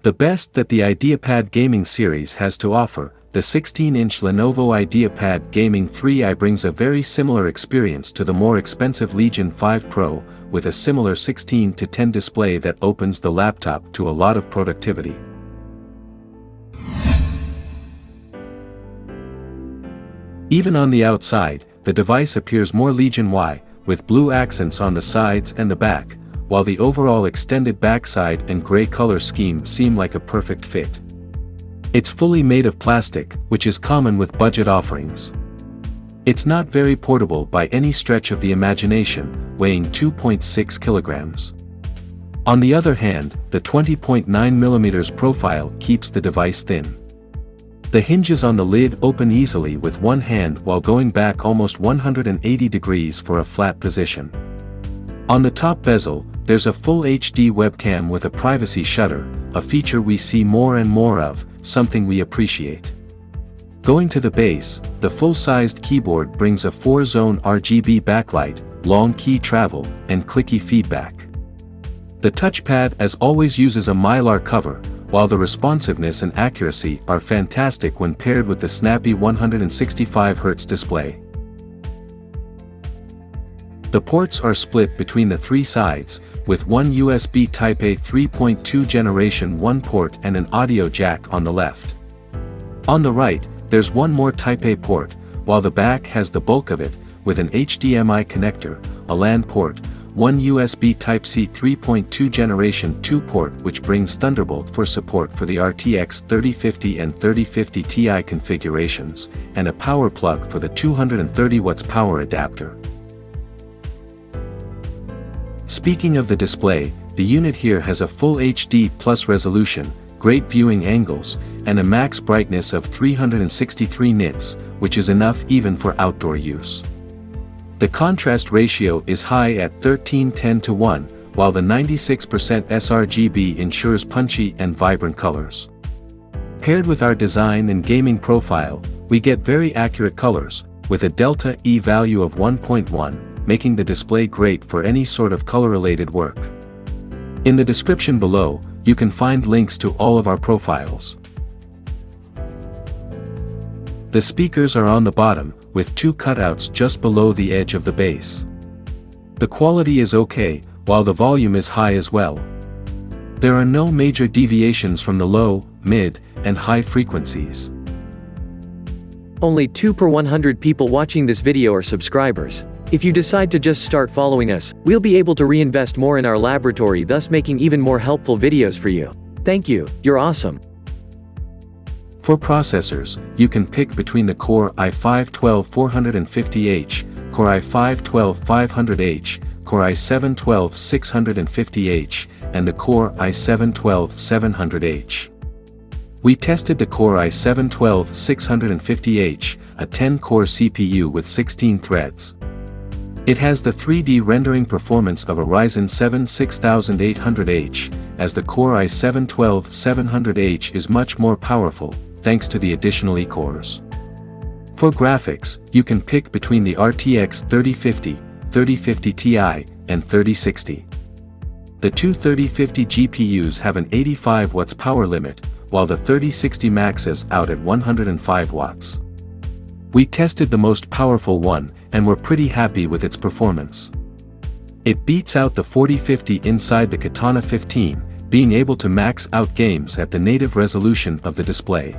The best that the IdeaPad Gaming series has to offer, the 16-inch Lenovo IdeaPad Gaming 3i brings a very similar experience to the more expensive Legion 5 Pro, with a similar 16:10 display that opens the laptop to a lot of productivity. Even on the outside, the device appears more Legion Y, with blue accents on the sides and the back, while the overall extended backside and gray color scheme seem like a perfect fit. It's fully made of plastic, which is common with budget offerings. It's not very portable by any stretch of the imagination, weighing 2.6 kilograms. On the other hand, the 20.9mm profile keeps the device thin. The hinges on the lid open easily with one hand while going back almost 180 degrees for a flat position. On the top bezel, there's a full HD webcam with a privacy shutter, a feature we see more and more of, something we appreciate. Going to the base, the full-sized keyboard brings a 4-zone RGB backlight, long key travel, and clicky feedback. The touchpad as always uses a mylar cover, while the responsiveness and accuracy are fantastic when paired with the snappy 165Hz display. The ports are split between the three sides, with one USB Type-A 3.2 Generation 1 port and an audio jack on the left. On the right, there's one more Type-A port, while the back has the bulk of it, with an HDMI connector, a LAN port, one USB Type-C 3.2 Generation 2 port which brings Thunderbolt for support for the RTX 3050 and 3050 Ti configurations, and a power plug for the 230 watts power adapter. Speaking of the display, the unit here has a full HD plus resolution, great viewing angles, and a max brightness of 363 nits, which is enough even for outdoor use. The contrast ratio is high at 13:10:1, while the 96% sRGB ensures punchy and vibrant colors. Paired with our design and gaming profile, we get very accurate colors, with a delta E value of 1.1, making the display great for any sort of color-related work. In the description below, you can find links to all of our profiles. The speakers are on the bottom, with two cutouts just below the edge of the base. The quality is okay, while the volume is high as well. There are no major deviations from the low, mid, and high frequencies. Only 2 per 100 people watching this video are subscribers. If you decide to just start following us, we'll be able to reinvest more in our laboratory, thus making even more helpful videos for you. Thank you, you're awesome. For processors, you can pick between the Core i5-12450H, Core i5-12500H, Core i7-12650H, and the Core i7-12700H. We tested the Core i7-12650H, a 10-core CPU with 16 threads. It has the 3D rendering performance of a Ryzen 7 6800H, as the Core i7-12700H is much more powerful, thanks to the additional E-cores. For graphics, you can pick between the RTX 3050, 3050 Ti, and 3060. The two 3050 GPUs have an 85 watts power limit, while the 3060 maxes out at 105 watts. We tested the most powerful one, and were pretty happy with its performance. It beats out the 4050 inside the Katana 15, being able to max out games at the native resolution of the display.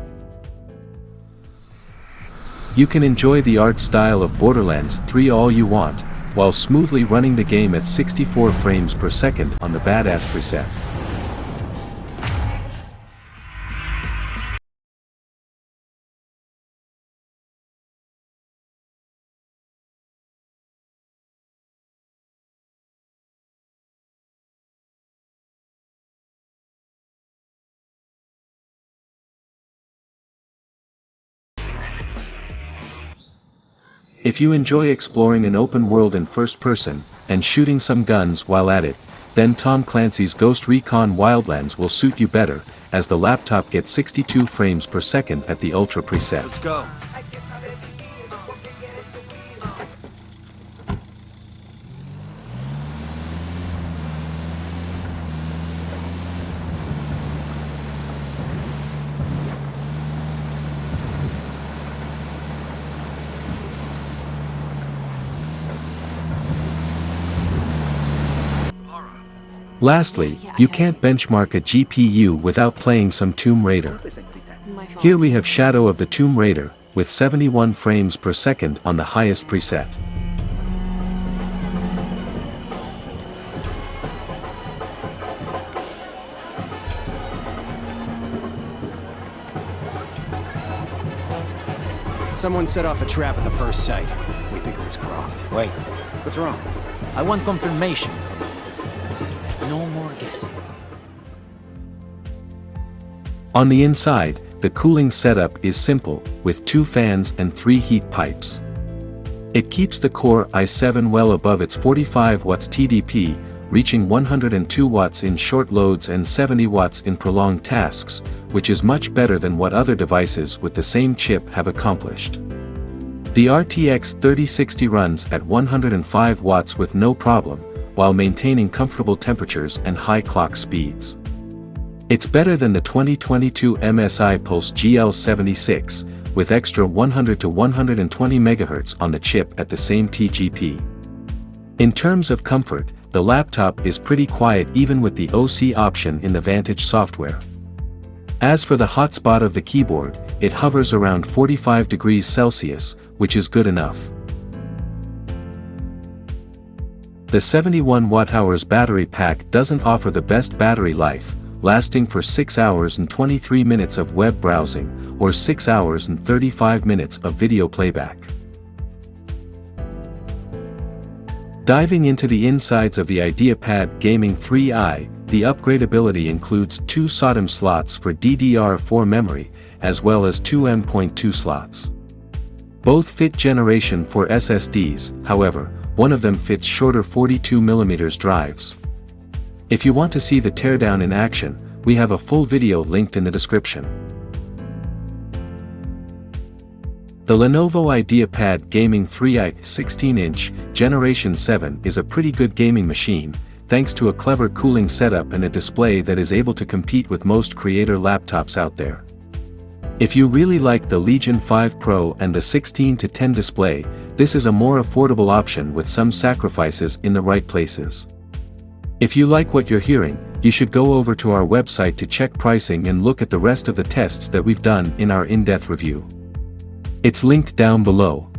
You can enjoy the art style of Borderlands 3 all you want, while smoothly running the game at 64 frames per second on the Badass preset. If you enjoy exploring an open world in first person, and shooting some guns while at it, then Tom Clancy's Ghost Recon Wildlands will suit you better, as the laptop gets 62 frames per second at the Ultra preset. Let's go. Lastly, you can't benchmark a GPU without playing some Tomb Raider. Here we have Shadow of the Tomb Raider, with 71 frames per second on the highest preset. Someone set off a trap at the first site. We think it was Croft. Wait, What's wrong? I want confirmation, Commander. No more guessing. On the inside, the cooling setup is simple, with 2 fans and 3 heat pipes. It keeps the Core i7 well above its 45 watts TDP, reaching 102 watts in short loads and 70 watts in prolonged tasks, which is much better than what other devices with the same chip have accomplished. The RTX 3060 runs at 105 watts with no problem, while maintaining comfortable temperatures and high clock speeds. It's better than the 2022 MSI Pulse GL76, with extra 100 to 120 MHz on the chip at the same TGP. In terms of comfort, the laptop is pretty quiet even with the OC option in the Vantage software. As for the hotspot of the keyboard, it hovers around 45 degrees Celsius, which is good enough. The 71 Wh battery pack doesn't offer the best battery life, lasting for 6 hours and 23 minutes of web browsing, or 6 hours and 35 minutes of video playback. Diving into the insides of the IdeaPad Gaming 3i, the upgradability includes 2 SODIMM slots for DDR4 memory, as well as 2 M.2 slots. Both fit Generation 4 SSDs, however, one of them fits shorter 42mm drives. If you want to see the teardown in action, we have a full video linked in the description. The Lenovo IdeaPad Gaming 3i 16-inch Generation 7 is a pretty good gaming machine, thanks to a clever cooling setup and a display that is able to compete with most creator laptops out there. If you really like the Legion 5 Pro and the 16:10 display, this is a more affordable option with some sacrifices in the right places. If you like what you're hearing, you should go over to our website to check pricing and look at the rest of the tests that we've done in our in-depth review. It's linked down below.